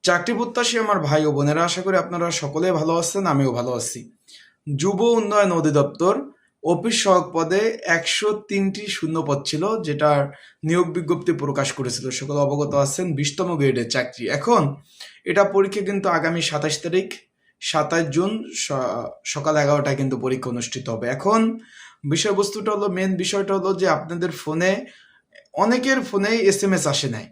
চাকরি প্রত্যাশী আমার ভাই ও বোনেরা, আশা করি আপনারা সকলে ভালো আছেন, আমিও ভালো আছি। যুব উন্নয়ন অধিদপ্তর অফিস সহায়ক পদে 103টি শূন্যপদ ছিল, যেটার নিয়োগ বিজ্ঞপ্তি প্রকাশ করেছিল। সকলে অবগত আছেন, 20তম গ্রেডের চাকরি। এখন এটা পরীক্ষা কিন্তু আগামী 27 তারিখ, 27 জুন সকাল 11টায় কিন্তু পরীক্ষা অনুষ্ঠিত হবে। এখন বিষয়বস্তুটা হলো, মেন বিষয়টা হলো যে আপনাদের ফোনে, অনেকের ফোনে SMS আসে নাই।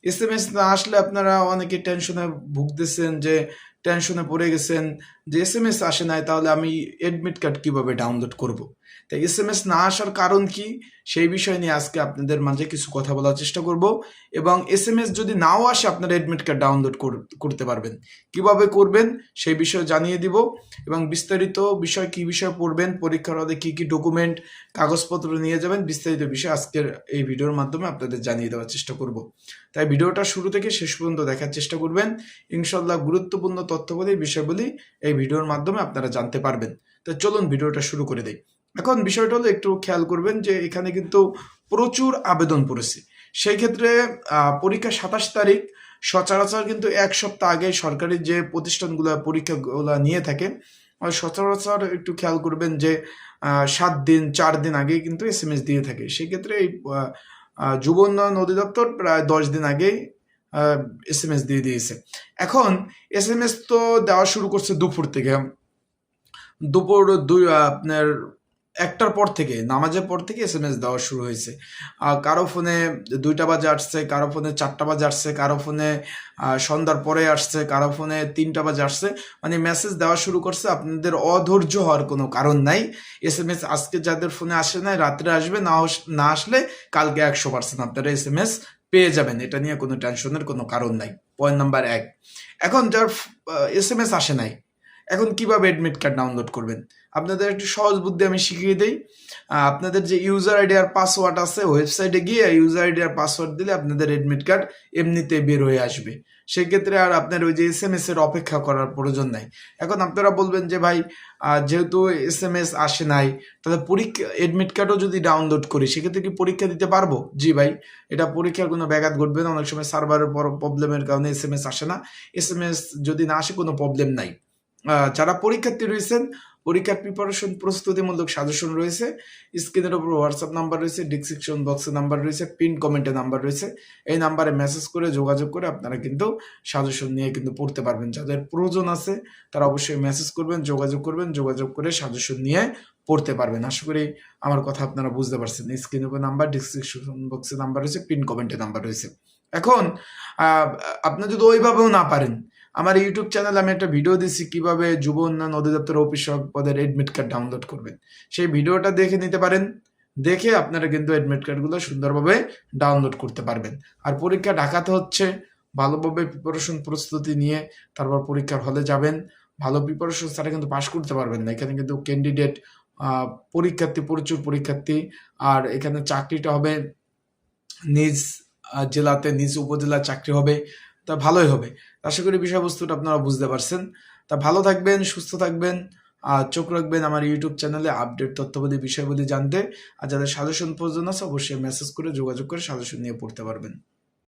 SMS না আসলে আপনারা অনেকে টেনশনে ভুগতেছেন, যে টেনশনে পড়ে গেছেন যে SMS আসে নাই, তাহলে আমি অ্যাডমিট কার্ড কিভাবে ডাউনলোড করব। তাই SMS না আসার কারণ কি, সেই বিষয় নিয়ে আজকে আপনাদের মাঝে কিছু কথা বলার চেষ্টা করব। এবং SMS যদি নাও আসে, আপনারা অ্যাডমিট কার্ড ডাউনলোড করতে পারবেন, কিভাবে করবেন সেই বিষয়ে জানিয়ে দিব। এবং বিস্তারিত বিষয়, কি বিষয় পড়বেন, পরীক্ষার হলে কি কি ডকুমেন্ট কাগজপত্র নিয়ে যাবেন, বিস্তারিত বিষয় আজকের এই ভিডিওর মাধ্যমে আপনাদের জানিয়ে দেওয়ার চেষ্টা করব। তাই ভিডিওটা শুরু থেকে শেষ পর্যন্ত দেখার চেষ্টা করবেন। ইনশাল্লাহ গুরুত্বপূর্ণ তথ্যবলী, বিষয়বলী এই ভিডিওর মাধ্যমে আপনারা জানতে পারবেন। তো চলুন ভিডিওটা শুরু করে দেই। এখন বিষয়টা হলো, একটু খেয়াল করবেন যে এখানে কিন্তু প্রচুর আবেদন পড়েছে। সেই ক্ষেত্রে পরীক্ষা 27 তারিখ, সচরাচর কিন্তু এক সপ্তাহ আগে সরকারি যে প্রতিষ্ঠানগুলো পরীক্ষাগুলো নিয়ে থাকে, সচরাচর একটু খেয়াল করবেন যে 7 দিন 4 দিন আগেই কিন্তু SMS দিয়ে থাকে। সেক্ষেত্রে এই যুব উন্নয়ন অধিদপ্তর প্রায় 10 দিন আগেই SMS দিয়ে দিয়েছে। এখন SMS তো দেওয়া শুরু করছে দুপুর থেকে, দুপুর আপনার 1টার পর থেকে, নামাজের পর থেকে SMS দেওয়া শুরু হয়েছে। কারো ফোনে 2টা বাজে আসছে, কারো ফোনে 4টা বাজে আসছে, কারো ফোনে সন্ধ্যার পরে আসছে, কারো ফোনে 3টা বাজে আসছে। মানে মেসেজ দেওয়া শুরু করছে। আপনাদের অধৈর্য হওয়ার কোনো কারণ নাই। SMS আজকে যাদের ফোনে আসে নাই, রাত্রে আসবে, না আসলে কালকে 100% আপনারা SMS পেয়ে যাবেন। এটা নিয়ে কোনো টেনশনের কোনো কারণ নাই। Point number 1। এখন যার SMS আসে নাই, এখন কিভাবে অ্যাডমিট কার্ড ডাউনলোড করবেন, আপনাদের একটু সহজ বুদ্ধি আমি শিখিয়ে দেই। আপনাদের যে ইউজার আইডি আর পাসওয়ার্ড আছে, ওয়েবসাইটে গিয়ে ইউজার আইডি আর পাসওয়ার্ড দিলে আপনাদের অ্যাডমিট কার্ড এমনিতেই বের হয়ে আসবে। সেক্ষেত্রে আর আপনার ওই যে SMS এর অপেক্ষা করার প্রয়োজন নাই। এখন আপনারা বলবেন যে ভাই, যেহেতু SMS আসে নাই, তাহলে পরীক্ষা অ্যাডমিট কার্ডও যদি ডাউনলোড করি, সেক্ষেত্রে কি পরীক্ষা দিতে পারবো? জি ভাই, এটা পরীক্ষার কোনো ব্যাঘাত ঘটবে না। অনেক সময় সার্ভারের প্রবলেমের কারণে SMS আসে না। SMS যদি না আসে, কোনো প্রবলেম নাই। যারা পরীক্ষার্থী রয়েছেন, পরীক্ষার প্রিপারেশন প্রস্তুতিমূলক সাজেশন রয়েছে, স্ক্রিনের উপর হোয়াটসঅ্যাপ নাম্বার রয়েছে, ডিসক্রিপশন বক্সে নাম্বার রয়েছে, পিন কমেন্টে নাম্বার রয়েছে। এই নাম্বারে মেসেজ করে, যোগাযোগ করে আপনারা কিন্তু সাজেশন নিয়ে কিন্তু পড়তে পারবেন। যাদের প্রয়োজন আছে তারা অবশ্যই মেসেজ করবেন, যোগাযোগ করবেন, যোগাযোগ করে সাজেশন নিয়ে পড়তে পারবেন। আশা করি আমার কথা আপনারা বুঝতে পারছেন। স্ক্রিনের উপর নাম্বার, ডিসক্রিপশন বক্সে নাম্বার রয়েছে, পিন কমেন্টে নাম্বার রয়েছে। এখন আপনি যদি ওইভাবেও না পারেন, আমার ইউটিউব চ্যানেলে আমি একটা ভিডিও দিচ্ছি কিভাবে যুব উন্নয়ন অধিদপ্তর অফিস সহায়ক পদের অ্যাডমিট কার্ড ডাউনলোড করবেন। সেই ভিডিওটা দেখে নিতে পারেন। দেখে আপনারা কিন্তু অ্যাডমিট কার্ডগুলো সুন্দরভাবে ডাউনলোড করতে পারবেন। আর পরীক্ষা ঢাকাতে হচ্ছে, ভালোভাবে প্রিপারেশন প্রস্তুতি নিয়ে তারপর পরীক্ষার হলে যাবেন। ভালো প্রিপারেশন ছাড়া কিন্তু পাশ করতে পারবেন না। এখানে কিন্তু ক্যান্ডিডেট, পরীক্ষার্থী, প্রচুর পরীক্ষার্থী। আর এখানে চাকরিটা হবে নিজ জেলাতে, নিজ উপজেলার চাকরি হবে। তা ভালোই হবে। আশা করি বিষয়বস্তুটা আপনারা বুঝতে পারছেন। তা ভালো থাকবেন, সুস্থ থাকবেন, আর চোখ রাখবেন আমার ইউটিউব চ্যানেলে আপডেট তথ্যবলী, বিষয়বলী জানতে। আর যাদের সাজেশন প্রয়োজন আছে, অবশ্যই মেসেজ করে, যোগাযোগ করে সাজেশন নিয়ে পড়তে পারবেন।